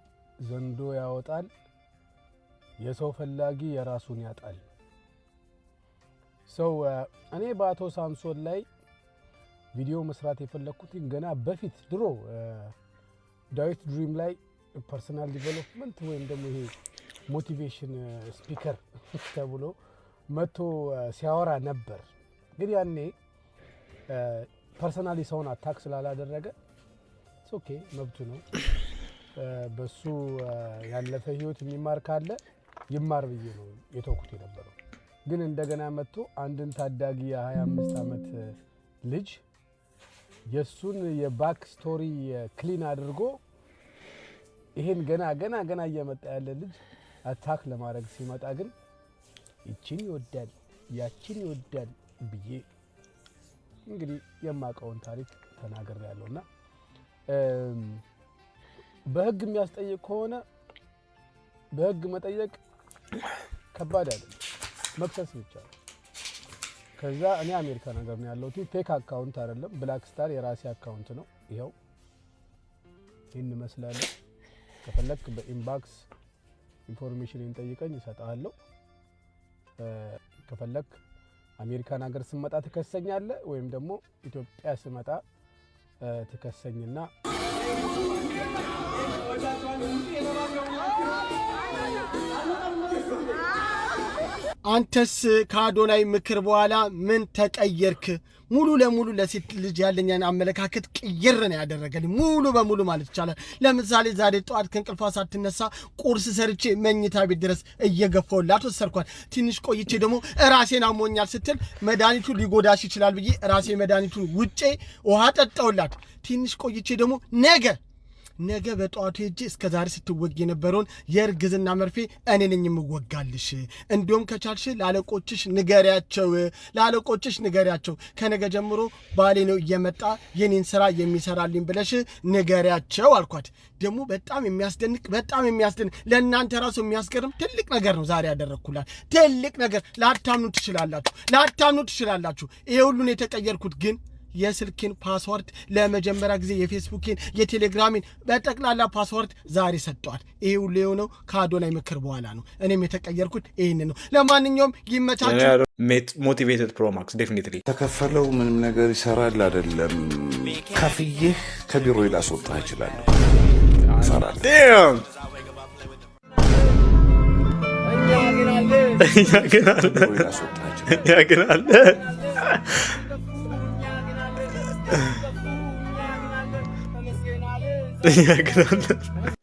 ዘንዶ ያወጣል፣ የሰው ፈላጊ የራሱን ያጣል። ሰው እኔ በአቶ ሳምሶን ላይ ቪዲዮ መስራት የፈለኩት ገና በፊት ድሮ ዳዊት ድሪም ላይ ፐርሰናል ዲቨሎፕመንት ወይም ደግሞ ይሄ ሞቲቬሽን ስፒከር ተብሎ መጥቶ ሲያወራ ነበር። ግን ያኔ ፐርሰናሊ ሰውን አታክ ስላላደረገ ኦኬ መብቱ ነው። በሱ ያለፈ ህይወት የሚማር ካለ ይማር ብዬ ነው የተውኩት የነበረው። ግን እንደገና መጥቶ አንድን ታዳጊ የ25 ዓመት ልጅ የሱን የባክ ስቶሪ ክሊን አድርጎ ይሄን ገና እየመጣ ያለ ልጅ አታክ ለማድረግ ሲመጣ ግን ይችን ይወዳል ያችን ይወዳል ብዬ እንግዲህ የማውቀውን ታሪክ ተናግሬያለሁና በህግ የሚያስጠይቅ ከሆነ በህግ መጠየቅ ከባድ አይደለም፣ መክሰስ ብቻ። ከዛ እኔ አሜሪካ ነገር ነው ያለሁት። ፌክ አካውንት አይደለም፣ ብላክ ስታር የራሴ አካውንት ነው። ይሄው ይህን ይመስላል። ከፈለክ በኢንባክስ ኢንፎርሜሽን እንጠይቀኝ እሰጥሃለሁ። ከፈለክ አሜሪካን ሀገር ስመጣ ትከሰኛለህ ወይም ደግሞ ኢትዮጵያ ስመጣ ትከሰኝና አንተስ ከአዶናይ ምክር በኋላ ምን ተቀየርክ? ሙሉ ለሙሉ ለሴት ልጅ ያለኝን አመለካከት ቅይር ነው ያደረገልኝ፣ ሙሉ በሙሉ ማለት ይቻላል። ለምሳሌ ዛሬ ጠዋት ከእንቅልፏ ሳትነሳ ቁርስ ሰርቼ መኝታ ቤት ድረስ እየገፋሁላት ወሰድኳት። ትንሽ ቆይቼ ደግሞ ራሴን አሞኛል ስትል መድኃኒቱ ሊጎዳሽ ይችላል ብዬ ራሴ መድኃኒቱን ውጬ ውሃ ጠጣሁላት። ትንሽ ቆይቼ ደግሞ ነገ በጠዋቱ ሄጄ እስከ ዛሬ ስትወጊ የነበረውን የእርግዝና መርፌ እኔ ነኝ የምወጋልሽ። እንዲሁም ከቻልሽ ላለቆችሽ ንገሪያቸው ከነገ ጀምሮ ባሌ ነው እየመጣ የኔን ስራ የሚሰራልኝ ብለሽ ንገሪያቸው አልኳት። ደግሞ በጣም የሚያስደንቅ ለእናንተ ራሱ የሚያስገርም ትልቅ ነገር ነው ዛሬ ያደረግኩላት። ትልቅ ነገር ላታምኑ ትችላላችሁ። ይሄ ሁሉን የተቀየርኩት ግን የስልኬን ፓስወርድ ለመጀመሪያ ጊዜ የፌስቡኬን የቴሌግራሜን በጠቅላላ ፓስወርድ ዛሬ ሰጠዋል። ይሄ ሁሉ የሆነው ከአዶናይ ምክር በኋላ ነው። እኔም የተቀየርኩት ይሄን ነው። ለማንኛውም ይመቻችሁ። ሞቲቬትድ ፕሮ ማክስ ዴፊኒትሊ ተከፈለው ምንም ነገር ይሰራል አይደለም። ከፍዬህ ከቢሮ ላስወጣ እችላለሁ።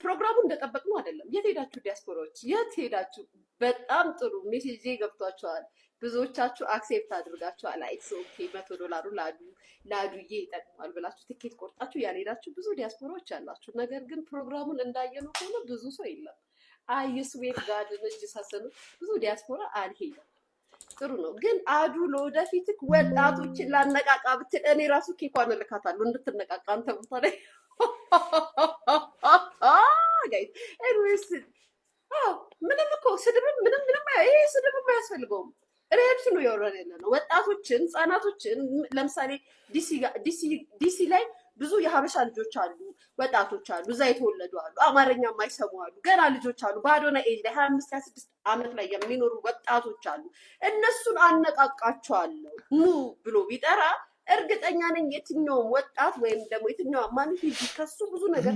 ፕሮግራሙ እንደጠበቅነው አይደለም። የት ሄዳችሁ ዲያስፖራዎች? የት ሄዳችሁ? በጣም ጥሩ ሜሴጅ ገብቷቸዋል። ብዙዎቻችሁ አክሴፕት አድርጋችኋል። አይስ ኦኬ $100 ላዱዬ ይጠቅማል ብላችሁ ትኬት ቆርጣችሁ ያልሄዳችሁ ብዙ ዲያስፖራዎች አላችሁ። ነገር ግን ፕሮግራሙን እንዳየነው ከሆነ ብዙ ሰው የለም። አይስዌት ጋድን እጅ ሳሰኑ ብዙ ዲያስፖራ አልሄደም። ጥሩ ነው ግን አዱ ለወደፊት ወጣቶችን ላነቃቃ ብትል እኔ ራሱ ኬኳን እልካታለሁ እንድትነቃቃ አንተ ቦታ ላይ ጋይስ ኤኒዌይስ ምንም እኮ ስድብም ምንም ይሄ ስድብም አያስፈልገውም። ሬፕስ ነው ያወራን ነው። ወጣቶችን ህጻናቶችን ለምሳሌ ዲሲ ላይ ብዙ የሀበሻ ልጆች አሉ፣ ወጣቶች አሉ፣ እዛ የተወለዱ አሉ፣ አማርኛ የማይሰሙ አሉ፣ ገና ልጆች አሉ። ባዶና ኤጅ ላይ 25-26 ዓመት ላይ የሚኖሩ ወጣቶች አሉ። እነሱን አነቃቃቸዋለሁ ኑ ብሎ ቢጠራ እርግጠኛ ነኝ የትኛውም ወጣት ወይም ደግሞ የትኛው ማንት ከሱ ብዙ ነገር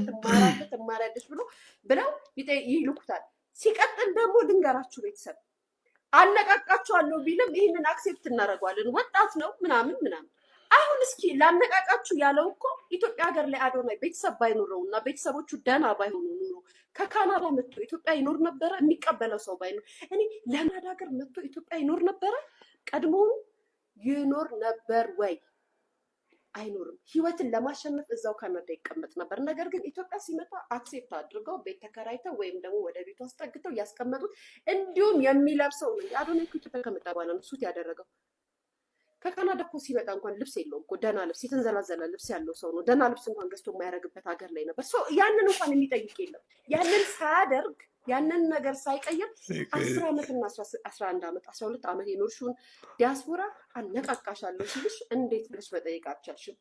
ትማራለች ብለው ይልኩታል። ሲቀጥል ደግሞ ድንገራችሁ ቤተሰብ አነቃቃችኋለሁ ቢልም ይህንን አክሴፕት እናደርገዋለን። ወጣት ነው ምናምን አሁን እስኪ ላነቃቃችሁ ያለው እኮ ኢትዮጵያ ሀገር ላይ አዶናይ ቤተሰብ ባይኖረው እና ቤተሰቦቹ ደህና ባይሆኑ ኑሮ ከካናዳ መጥቶ ኢትዮጵያ ይኖር ነበረ? የሚቀበለው ሰው ባይኖር እኔ ለናዳ ሀገር መጥቶ ኢትዮጵያ ይኖር ነበረ? ቀድሞ ይኖር ነበር ወይ? አይኖርም። ህይወትን ለማሸነፍ እዛው ካናዳ ይቀመጥ ነበር። ነገር ግን ኢትዮጵያ ሲመጣ አክሴፕት አድርገው ቤት ተከራይተው ወይም ደግሞ ወደ ቤቱ አስጠግተው ያስቀመጡት። እንዲሁም የሚለብሰው ነው አዶናይ እኮ ኢትዮጵያ ከመጣ በኋላ ነው ሱት ያደረገው። ከካናዳ እኮ ሲመጣ እንኳን ልብስ የለውም እኮ ደህና ልብስ የተንዘላዘለ ልብስ ያለው ሰው ነው። ደህና ልብስ እንኳን ገዝቶ የማያደርግበት ሀገር ላይ ነበር። ያንን እንኳን የሚጠይቅ የለም። ያንን ሳያደርግ ያንን ነገር ሳይቀይር 10 ዓመትና 11 ዓመት 12 ዓመት የኖርሽውን ዲያስፖራ አነቃቃሻለሁ ሲልሽ እንዴት ብለሽ መጠየቅ አልቻልሽም?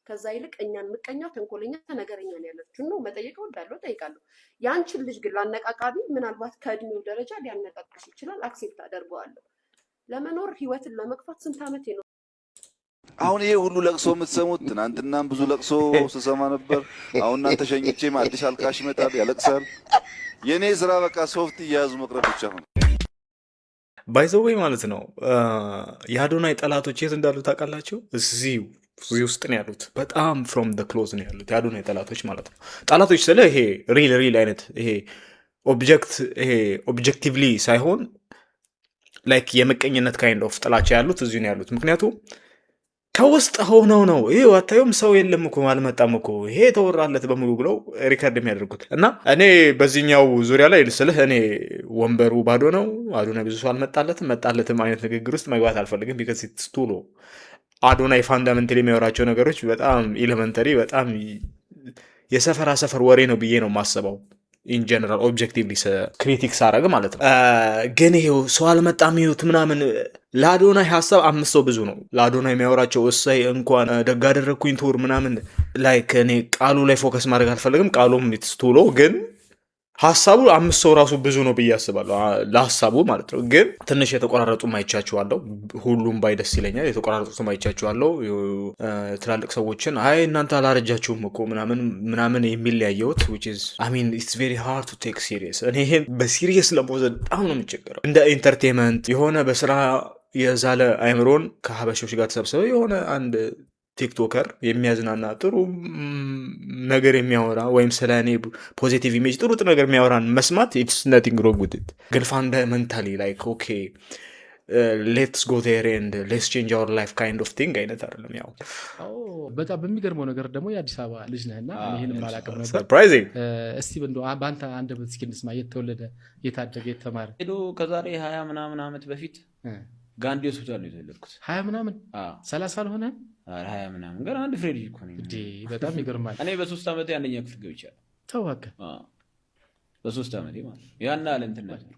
ከዛ ይልቅ እኛን ምቀኛ፣ ተንኮለኛ፣ ነገረኛ ነው ያለችው ነው መጠየቅ እወዳለሁ፣ እጠይቃለሁ። ያንቺን ልጅ ግን ላነቃቃቢ ምናልባት ከእድሜው ደረጃ ሊያነቃቃሽ ይችላል። አክሴፕት አደርገዋለሁ። ለመኖር ህይወትን ለመግፋት ስንት ዓመት ነው? አሁን ይሄ ሁሉ ለቅሶ የምትሰሙት ትናንትናም ብዙ ለቅሶ ስሰማ ነበር። አሁን እናንተ ሸኝቼም አዲስ አልቃሽ ይመጣል ያለቅሳል። የኔ ስራ በቃ ሶፍት እያያዙ መቅረብ ብቻ ነው። ባይዘወይ ማለት ነው። የአዶናይ ጠላቶች የት እንዳሉ ታውቃላችሁ? እዚህ ውስጥ ነው ያሉት። በጣም ፍሮም ደ ክሎዝ ነው ያሉት የአዶናይ ጠላቶች ማለት ነው። ጠላቶች ስለ ይሄ ሪል አይነት ይሄ ኦብጀክቲቭሊ ሳይሆን ላይክ የምቀኝነት ካይንድ ኦፍ ጥላቻ ያሉት እዚሁ ነው ያሉት። ምክንያቱም ከውስጥ ሆነው ነው ይሄ ዋታዩም ሰው የለም እኮ አልመጣም እኮ ይሄ ተወራለት በሙሉ ብለው ሪከርድ የሚያደርጉት። እና እኔ በዚህኛው ዙሪያ ላይ ስልህ እኔ ወንበሩ ባዶ ነው፣ አዶናይ ብዙ ሰው መጣለትም አይነት ንግግር ውስጥ መግባት አልፈልግም። ቢካዝ ኢትስ ቱ ሎ አዶናይ ፋንዳሜንታሊ የሚያወራቸው ነገሮች በጣም ኤሌመንተሪ፣ በጣም የሰፈራ ሰፈር ወሬ ነው ብዬ ነው የማስበው። ኢን ጀነራል ኦብጀክቲቭሊ ክሪቲክስ አረግ ማለት ነው። ግን ይሄው ሰው አልመጣም ይሁት ምናምን ለአዶናይ ሀሳብ 5 ሰው ብዙ ነው። ለአዶናይ የሚያወራቸው እሰይ እንኳን ደግ አደረግኩኝ ቱር ምናምን ላይክ እኔ ቃሉ ላይ ፎከስ ማድረግ አልፈልግም። ቃሉም ቱሎ ግን ሀሳቡ 5 ሰው ራሱ ብዙ ነው ብዬ አስባለሁ ለሀሳቡ ማለት ነው። ግን ትንሽ የተቆራረጡ ማይቻችኋለሁ። ሁሉም ባይ ደስ ይለኛል። የተቆራረጡ ማይቻችኋለሁ። ትላልቅ ሰዎችን አይ እናንተ አላረጃችሁም እኮ ምናምን የሚል ያየሁት which is I mean it's very hard to take serious። እኔ ይሄን በሲሪየስ ለመውሰድ በጣም ነው የምቸገረው። እንደ ኢንተርቴንመንት የሆነ በስራ የዛለ አይምሮን ከሀበሾች ጋር ተሰብስበው የሆነ አንድ ቲክቶከር የሚያዝናና ጥሩ ነገር የሚያወራ ወይም ስለ እኔ ፖዚቲቭ ኢሜጅ ጥሩ ነገር የሚያወራን መስማት ኢትስ ነቲንግ ሮንግ ዊዝ ኢት። ግን ፋንዳሜንታሊ ላይክ ኦኬ ሌትስ ጎ ዜር ኤንድ ሌትስ ቼንጅ አወር ላይፍ ካይንድ ኦፍ ቲንግ አይነት አይደለም። ያው በጣም በሚገርመው ነገር ደግሞ የአዲስ አበባ ልጅ ነህና ይሄን ማላቀም ነበር። ሰርፕራይዚንግ። እስቲ እንደው በአንተ አንድ በት እስኪ እንስማ። የተወለደ የታደገ የተማረ ሄዶ ከዛሬ 20 ምናምን ዓመት በፊት ጋንዲ ሆስፒታል ነው የተወለድኩት። 20 ምናምን 30 አልሆነ 20 ምናምን ገና አንድ ፍሬ ልጅ እኮ ነኝ። በጣም ይገርማል። እኔ በ3 ዓመቴ አንደኛ ክፍል ገብቻለሁ። ተዋከ በ3 ዓመቴ ማለት ያን አለ እንትን ነበርኩ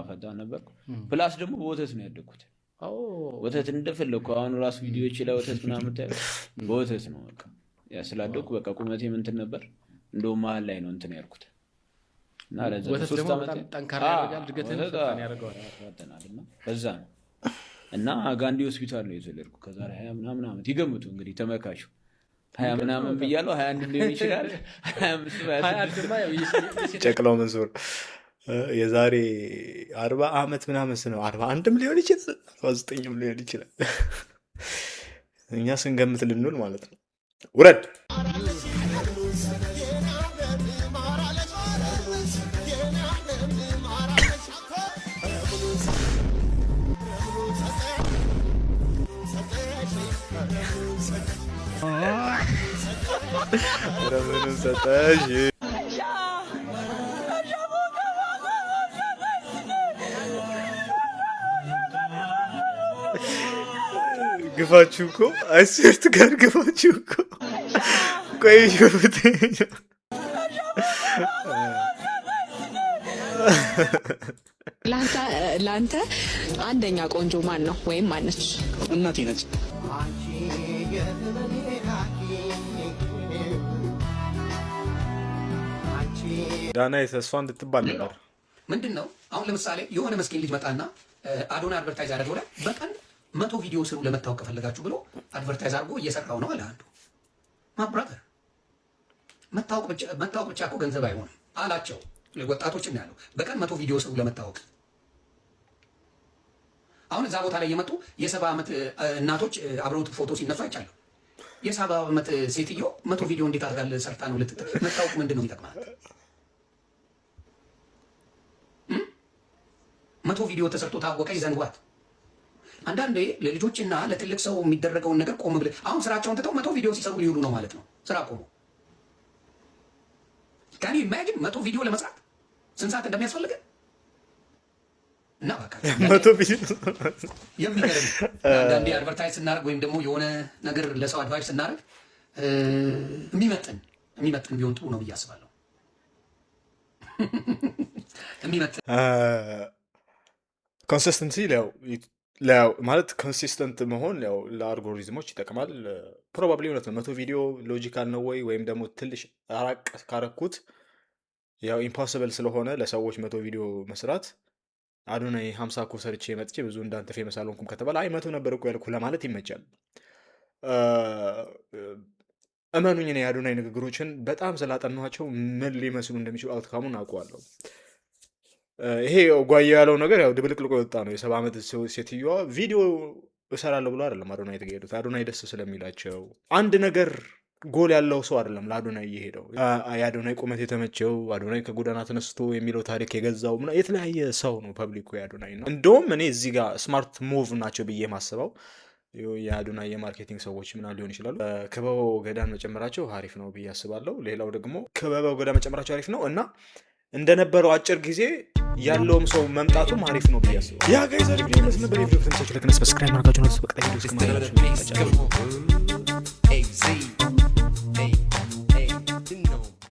ፈጣን ነበርኩ። ፕላስ ደግሞ በወተት ነው ያደግኩት። ወተት እንደፈለኩ አሁን ራሱ ቪዲዮዎች ላይ ወተት ምናምን ታየው በወተት ነው በቃ ያ ስላደግኩ በቃ ቁመቴም እንትን ነበር። እንደውም መሀል ላይ ነው እንትን ያልኩት እና ለዛ 3 ዓመት ጠንካራ ያደርጋል ድገትን ፈጣን ያደርጋል እና በዛ ነው እና ጋንዲ ሆስፒታል ነው የተወለድኩ። ከዛሬ 20 ምናምን ዓመት ይገምቱ እንግዲህ ተመካቹ 20 ምናምን ብያለሁ። 21 ሊሆን ይችላል 25 ጨቅላው መንሱር የዛሬ 40 ዓመት ምናምን ነው 41ም ሊሆን ይችላል 49ም ሊሆን ይችላል። እኛ ስንገምት ልንውል ማለት ነው። ውረድ ሰጠሽ ግፋችሁ እኮ አስርት ጋር ግፋችሁ እኮ ቆይ ለአንተ አንደኛ ቆንጆ ማን ነው ወይም ማነች? እናቴ ነች። ዳናይ ተስፋ እንድትባል ነበር። ምንድን ነው አሁን ለምሳሌ የሆነ መስኪን ልጅ መጣና አዶናይ አድቨርታይዝ አድርገው ላይ በቀን 100 ቪዲዮ ስሩ ለመታወቅ ከፈለጋችሁ ብሎ አድቨርታይዝ አድርጎ እየሰራው ነው አለ አንዱ። ማብራተር መታወቅ ብቻ እኮ ገንዘብ አይሆንም አላቸው። ወጣቶችን ነው ያለው። በቀን 100 ቪዲዮ ስሩ ለመታወቅ። አሁን እዛ ቦታ ላይ የመጡ የ70 ዓመት እናቶች አብረውት ፎቶ ሲነሱ አይቻለሁ። የ70 ዓመት ሴትዮ 100 ቪዲዮ እንዴት አድርጋ ሰርታ ነው መታወቅ? ምንድን ነው ይጠቅማል? 100 ቪዲዮ ተሰርቶ ታወቀች ዘንጓት። አንዳንዴ ለልጆችና ለትልቅ ሰው የሚደረገውን ነገር ቆም ብለህ አሁን ስራቸውን ትተው 100 ቪዲዮ ሲሰሩ ሊውሉ ነው ማለት ነው። ስራ ቆሞ ካን ዩ ኢማጂን 100 ቪዲዮ ለመስራት ስንት ሰዓት እንደሚያስፈልግ እና በቃ 100 ቪዲዮ የሚገርም። አንዳንዴ አድቨርታይዝ ስናደርግ ወይም ደግሞ የሆነ ነገር ለሰው አድቫይስ ስናደርግ የሚመጥን ቢሆን ጥሩ ነው ብዬ አስባለሁ። የሚመጥን ኮንሲስተንሲ ማለት ኮንሲስተንት መሆን ያው ለአልጎሪዝሞች ይጠቅማል። ፕሮባብሊ እውነት ነው። 100 ቪዲዮ ሎጂካል ነው ወይ ወይም ደግሞ ትንሽ አራቅ ካረኩት ያው ኢምፖሲብል ስለሆነ ለሰዎች 100 ቪዲዮ መስራት አዶናይ 50 እኮ ሰርቼ መጥቼ ብዙ እንዳንተ ፌመስ አልሆንኩም ከተባለ አይ 100 ነበር እኮ ያልኩ ለማለት ይመቻል። እመኑኝ እኔ የአዶናይ ንግግሮችን በጣም ስላጠናኋቸው ምን ሊመስሉ እንደሚችሉ አውትካሙን አውቀዋለሁ። ይሄ ጓያ ያለው ነገር ያው ድብልቅልቆ የወጣ ነው። የ70 ዓመት ሴትዮዋ ቪዲዮ እሰራለሁ ብሎ አይደለም አዶናይ የተሄዱት። አዶናይ ደስ ስለሚላቸው አንድ ነገር ጎል ያለው ሰው አይደለም ለአዶናይ እየሄደው። የአዶናይ ቁመት የተመቸው አዶናይ ከጎዳና ተነስቶ የሚለው ታሪክ የገዛው የተለያየ ሰው ነው ፐብሊኩ የአዶናይ ነው። እንደውም እኔ እዚህ ጋር ስማርት ሙቭ ናቸው ብዬ ማስበው የአዶናይ የማርኬቲንግ ሰዎች ምናምን ሊሆን ይችላሉ። ክበበው ገዳን መጨመራቸው አሪፍ ነው ብዬ አስባለሁ። ሌላው ደግሞ ክበበው ገዳ መጨመራቸው አሪፍ ነው እና እንደነበረው አጭር ጊዜ ያለውም ሰው መምጣቱም አሪፍ ነው ብዬ አስባለሁ። ያ ጋይስ አሪፍ ነው። መስለ በሌቪዲዮ ከተመቻችሁ ለከነ ሰብስክራይብ ማድረጋችሁን አትዘንጉ። በቀጣይ ቪዲዮ እስከማገኛችሁ